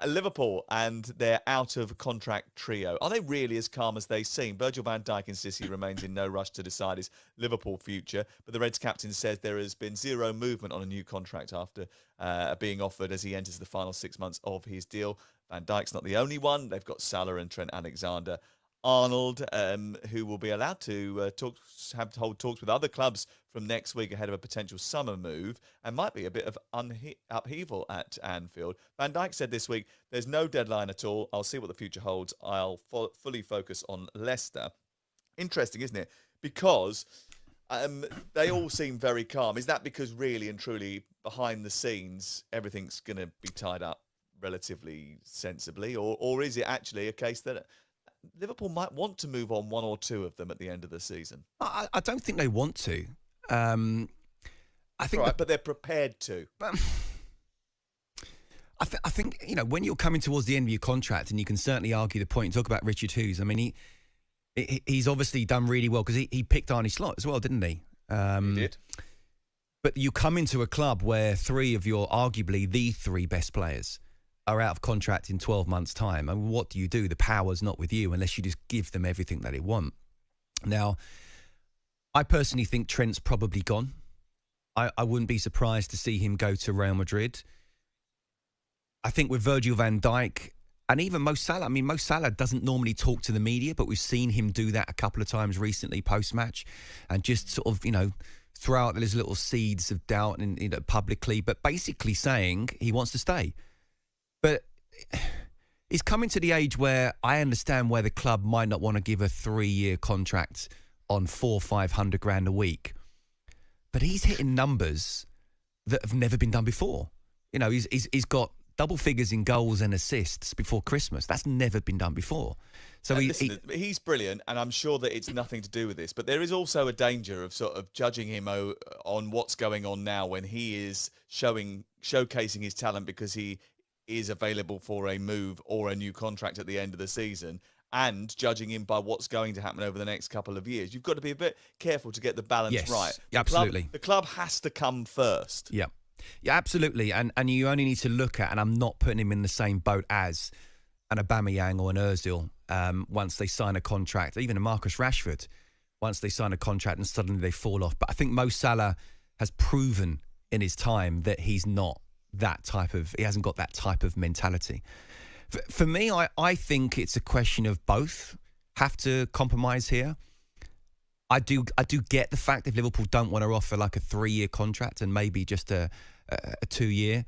Liverpool and their out-of-contract trio. Are they really as calm as they seem? Virgil van Dijk insists he remains in no rush to decide his Liverpool future, but the Reds captain says there has been zero movement on a new contract after being offered as he enters the final 6 months of his deal. Van Dijk's not the only one. They've got Salah and Trent Alexander-Arnold, who will be allowed to hold talks with other clubs from next week ahead of a potential summer move, and might be a bit of upheaval at Anfield. Van Dijk said this week, there's no deadline at all. I'll see what the future holds. I'll fully focus on Leicester. Interesting, isn't it? Because they all seem very calm. Is that because really and truly behind the scenes everything's going to be tied up relatively sensibly, or is it actually a case that Liverpool might want to move on one or two of them at the end of the season? I don't think they want to. I think, but they're prepared to. I think when you're coming towards the end of your contract, and you can certainly argue the point. You talk about Richard Hughes. I mean, he's obviously done really well because he picked Arne Slot as well, didn't he? He did. But you come into a club where three of your arguably the three best players are out of contract in 12 months' time. And what do? The power's not with you unless you just give them everything that they want. Now, I personally think Trent's probably gone. I wouldn't be surprised to see him go to Real Madrid. I think with Virgil van Dijk and even Mo Salah, Mo Salah doesn't normally talk to the media, but we've seen him do that a couple of times recently post-match and just sort of, throw out those little seeds of doubt and publicly, but basically saying he wants to stay. But he's coming to the age where I understand where the club might not want to give a 3-year contract on 400-500 grand a week. But he's hitting numbers that have never been done before. He's got double figures in goals and assists before Christmas. That's never been done before. So he's brilliant, and I'm sure that it's nothing to do with this. But there is also a danger of sort of judging him on what's going on now when he is showcasing his talent because he is available for a move or a new contract at the end of the season, and judging him by what's going to happen over the next couple of years. You've got to be a bit careful to get the balance right. Absolutely. The club has to come first. Yeah. Yeah, absolutely. And you only need to look at, and I'm not putting him in the same boat as an Aubameyang or an Ozil once they sign a contract, even a Marcus Rashford, once they sign a contract and suddenly they fall off. But I think Mo Salah has proven in his time that he hasn't got that type of mentality. For me, I think it's a question of both have to compromise here. I do get the fact if Liverpool don't want to offer like a 3-year contract and maybe just a 2-year,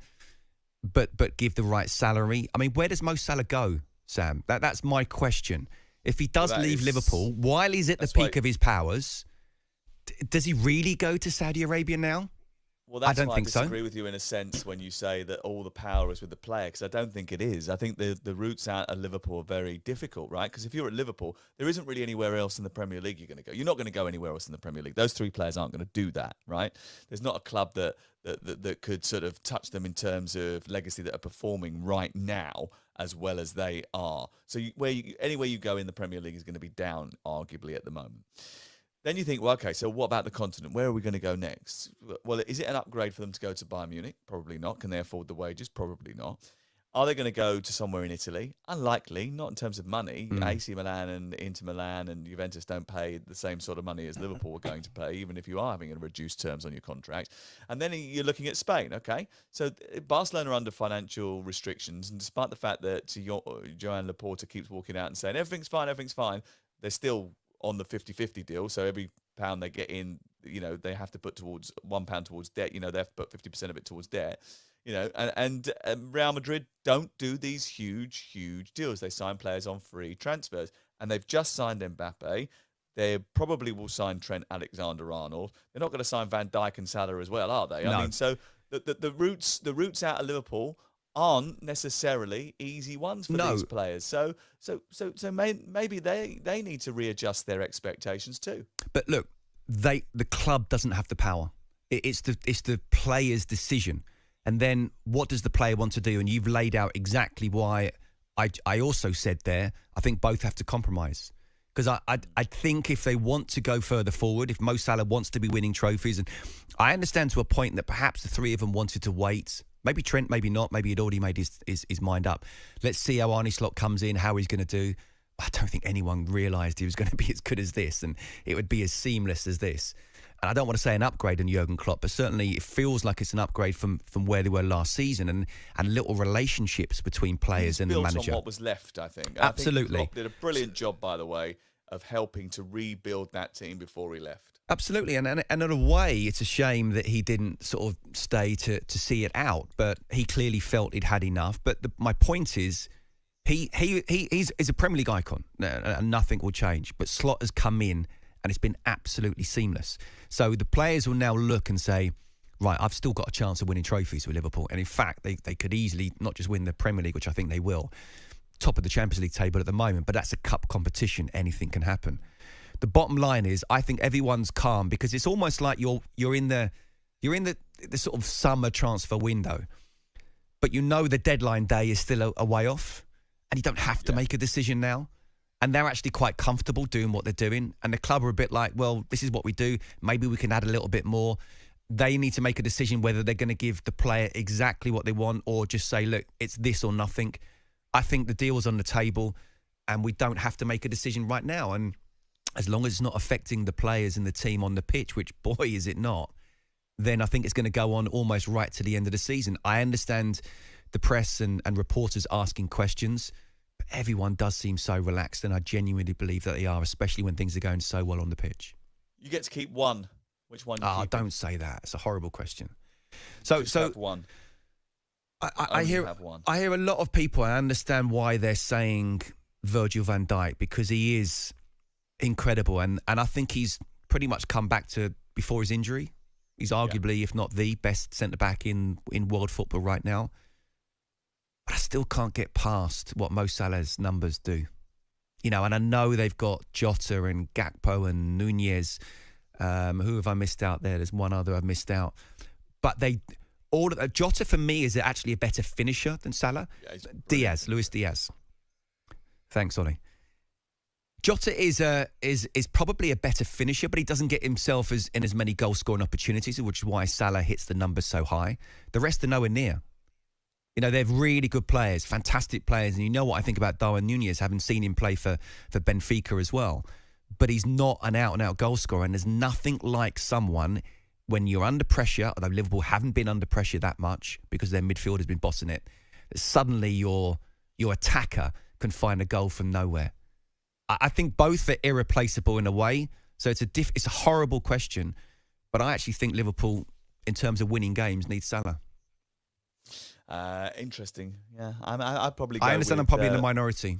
but give the right salary. I mean, where does Mo Salah go, Sam? That's my question. If he does leave Liverpool while he's at the peak of his powers, does he really go to Saudi Arabia now? Well, that's why I disagree with you in a sense when you say that all the power is with the player, because I don't think it is. I think the routes out of Liverpool are very difficult, right? Because if you're at Liverpool, there isn't really anywhere else in the Premier League you're going to go. You're not going to go anywhere else in the Premier League. Those three players aren't going to do that, right? There's not a club that could sort of touch them in terms of legacy that are performing right now as well as they are. So anywhere you go in the Premier League is going to be down, arguably, at the moment. Then you think, well, okay, so what about the continent? Where are we going to go next? Well, is it an upgrade for them to go to Bayern Munich? Probably not. Can they afford the wages? Probably not. Are they going to go to somewhere in Italy? Unlikely, not in terms of money. AC Milan and Inter Milan and Juventus don't pay the same sort of money as Liverpool are going to pay, even if you are having reduced terms on your contract. And then you're looking at Spain, okay? So Barcelona are under financial restrictions, and despite the fact that Joan Laporta keeps walking out and saying, everything's fine, they're still on the 50-50 deal, so every pound they get in, they have to put towards £1 towards debt. They have to put 50% of it towards debt. And Real Madrid don't do these huge deals. They sign players on free transfers, and they've just signed Mbappe. They probably will sign Trent Alexander-Arnold. They're not going to sign Van Dijk and Salah as well, are they? No. I mean, so the routes out of Liverpool aren't necessarily easy ones for these players. So maybe they need to readjust their expectations too. But look, the club doesn't have the power. It's the player's decision. And then what does the player want to do? And you've laid out exactly why I also said there, I think both have to compromise. Because I think if they want to go further forward, if Mo Salah wants to be winning trophies, and I understand to a point that perhaps the three of them wanted to wait Maybe Trent, maybe not. Maybe he'd already made his mind up. Let's see how Arne Slot comes in, how he's going to do. I don't think anyone realised he was going to be as good as this and it would be as seamless as this. And I don't want to say an upgrade on Jurgen Klopp, but certainly it feels like it's an upgrade from where they were last season and little relationships between players and the manager. Built on what was left, I think. Absolutely. I think Klopp did a brilliant job, by the way, of helping to rebuild that team before he left. Absolutely, and in a way, it's a shame that he didn't sort of stay to see it out, but he clearly felt he'd had enough. But my point is, he's a Premier League icon, and nothing will change. But Slot has come in, and it's been absolutely seamless. So the players will now look and say, right, I've still got a chance of winning trophies with Liverpool. And in fact, they could easily not just win the Premier League, which I think they will, top of the Champions League table at the moment, but that's a cup competition. Anything can happen. The bottom line is, I think everyone's calm because it's almost like you're in the sort of summer transfer window, but you know the deadline day is still a way off, and you don't have to make a decision now. And they're actually quite comfortable doing what they're doing, and the club are a bit like, well, this is what we do. Maybe we can add a little bit more. They need to make a decision whether they're going to give the player exactly what they want or just say, look, it's this or nothing. I think the deal's on the table, and we don't have to make a decision right now. And as long as it's not affecting the players and the team on the pitch, which, boy, is it not, then I think it's going to go on almost right to the end of the season. I understand the press and reporters asking questions, but everyone does seem so relaxed, and I genuinely believe that they are, especially when things are going so well on the pitch. You get to keep one. Which one? Don't say that. It's a horrible question. So have one. I hear a lot of people. I understand why they're saying Virgil van Dijk, because he is incredible, and I think he's pretty much come back to before his injury. He's arguably, if not the best centre-back in world football right now. But I still can't get past what Mo Salah's numbers do. You know, and I know they've got Jota and Gakpo and Nunez. Who have I missed out there? There's one other I've missed out. But Jota, for me, is actually a better finisher than Salah. Yeah, Luis Diaz. Thanks, Ollie. Jota is probably a better finisher, but he doesn't get himself in as many goal-scoring opportunities, which is why Salah hits the numbers so high. The rest are nowhere near. You know, they're really good players, fantastic players, and you know what I think about Darwin Nunez, having seen him play for Benfica as well. But he's not an out-and-out goal scorer, and there's nothing like someone when you're under pressure, although Liverpool haven't been under pressure that much because their midfield has been bossing it, that suddenly your attacker can find a goal from nowhere. I think both are irreplaceable in a way, so it's a horrible question, but I actually think Liverpool, in terms of winning games, need Salah. Interesting. Yeah, I'd probably go I understand with, I'm probably in the minority.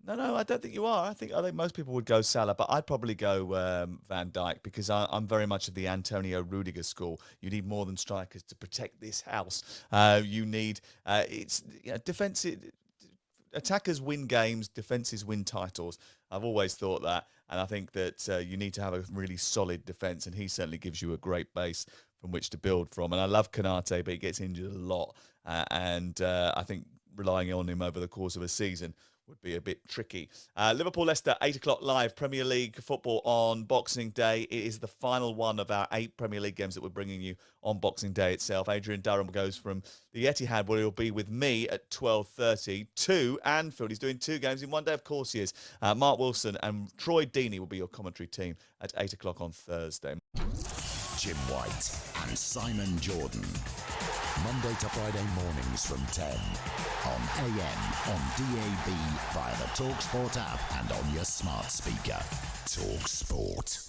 No, I don't think you are. I think most people would go Salah, but I'd probably go Van Dijk because I'm very much of the Antonio Rudiger school. You need more than strikers to protect this house. You need defensive. Attackers win games, defences win titles. I've always thought that, and I think that you need to have a really solid defence, and he certainly gives you a great base from which to build from. And I love Konate, but he gets injured a lot, and I think relying on him over the course of a season would be a bit tricky. Liverpool-Leicester, 8 o'clock live, Premier League football on Boxing Day. It is the final one of our 8 Premier League games that we're bringing you on Boxing Day itself. Adrian Durham goes from the Etihad, where he'll be with me at 12:30, to Anfield. He's doing 2 games in one day, of course he is. Mark Wilson and Troy Deeney will be your commentary team at 8 o'clock on Thursday. Jim White and Simon Jordan. Monday to Friday mornings from 10 on AM, on DAB, via the talkSPORT app and on your smart speaker. talkSPORT.